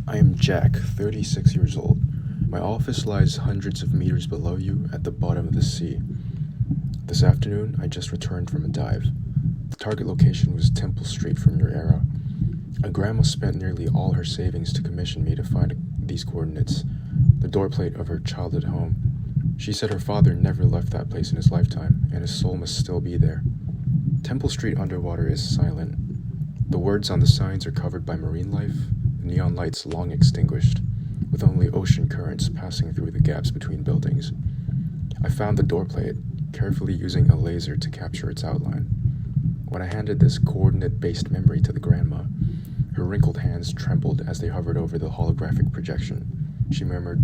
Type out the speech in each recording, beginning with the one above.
I am Jack, 36 years old. My office lies hundreds of meters below you at the bottom of the sea. This afternoon, I just returned from a dive. The target location was Temple Street from your era. A grandma spent nearly all her savings to commission me to find these coordinates, the doorplate of her childhood home. She said her father never left that place in his lifetime, and his soul must still be there. Temple Street underwater is silent. The words on the signs are covered by marine life, the neon lights long extinguished, with only ocean currents passing through the gaps between buildings. I found the doorplate, carefully using a laser to capture its outline. When I handed this coordinate-based memory to the grandma, her wrinkled hands trembled as they hovered over the holographic projection. She murmured,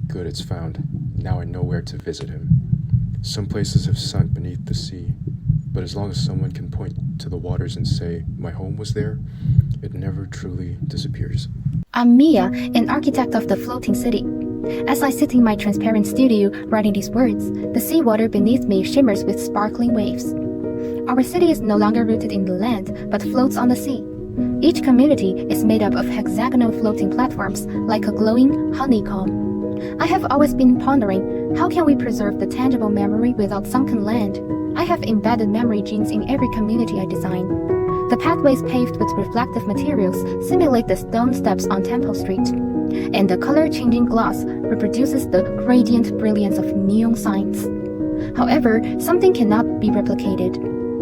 "Good, it's found. Now I know where to visit him." Some places have sunk beneath the sea, but as long as someone can point to the waters and say, "My home was there," it never truly disappears. I'm Mia, an architect of the floating city. As I sit in my transparent studio writing these words, the seawater beneath me shimmers with sparkling waves. Our city is no longer rooted in the land, but floats on the sea. Each community is made up of hexagonal floating platforms, like a glowing honeycomb. I have always been pondering, how can we preserve the tangible memory without sunken land? I have embedded memory genes in every community I design. The pathways paved with reflective materials simulate the stone steps on Temple Street, and the color-changing gloss reproduces the radiant brilliance of neon signs. However, something cannot be replicated.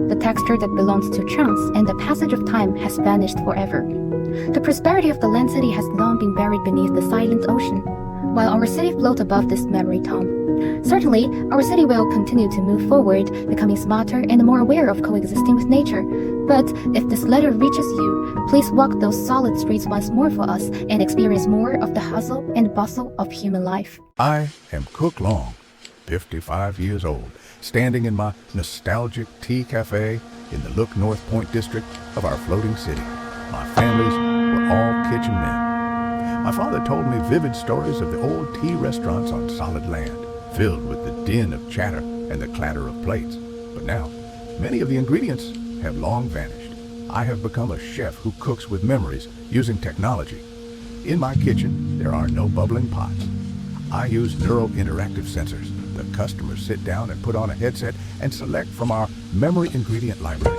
The texture that belongs to chunks and the passage of time has vanished forever. The prosperity of the land city has long been buried beneath the silent ocean, while our city floats above this memory tomb. Certainly, our city will continue to move forward, becoming smarter and more aware of coexisting with nature. But if this letter reaches you, please walk those solid streets once more for us and experience more of the hustle and bustle of human life. I am Cook Long, 55 years old, standing in my nostalgic tea cafe in the Look North Point district of our floating city. My families were all kitchen men. My father told me vivid stories of the old tea restaurants on solid land, filled with the din of chatter and the clatter of plates. But now, many of the ingredients have long vanished. I have become a chef who cooks with memories using technology. In my kitchen, there are no bubbling pots. I use neuro-interactive sensors. The customers sit down and put on a headset and select from our memory ingredient library.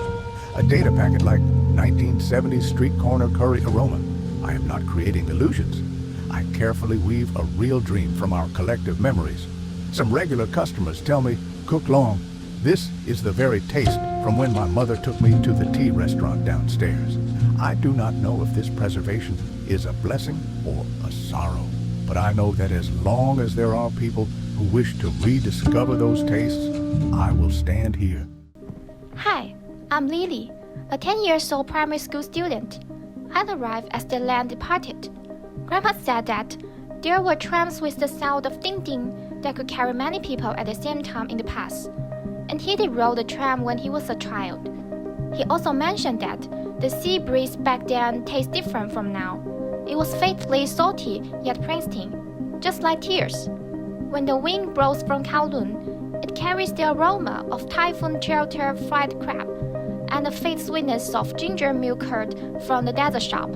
A data packet like 1970s street corner curry aroma. I am not creating illusions. I carefully weave a real dream from our collective memories. Some regular customers tell me, "Cook Long, this is the very taste from when my mother took me to the tea restaurant downstairs." I do not know if this preservation is a blessing or a sorrow, but I know that as long as there are people who wish to rediscover those tastes, I will stand here. Hi, I'm Lily, a 10-year-old primary school student. I arrived as the land departed. Grandpa said that there were trams with the sound of ding-ding that could carry many people at the same time in the past, and he did rode the tram when he was a child. He also mentioned that the sea breeze back then tastes different from now. It was fatally salty yet pristine, just like tears. When the wind blows from Kowloon, it carries the aroma of typhoon shelter fried crab and the faint sweetness of ginger milk curd from the desert shop.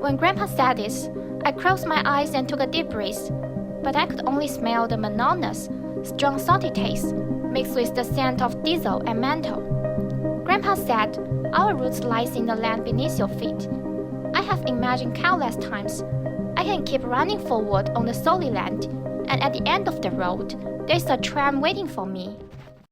When Grandpa said this, I closed my eyes and took a deep breath, but I could only smell the monotonous, strong salty taste mixed with the scent of diesel and menthol. Grandpa said, "Our roots lies in the land beneath your feet." I have imagined countless times. I can keep running forward on the solid land, and at the end of the road, there's a tram waiting for me.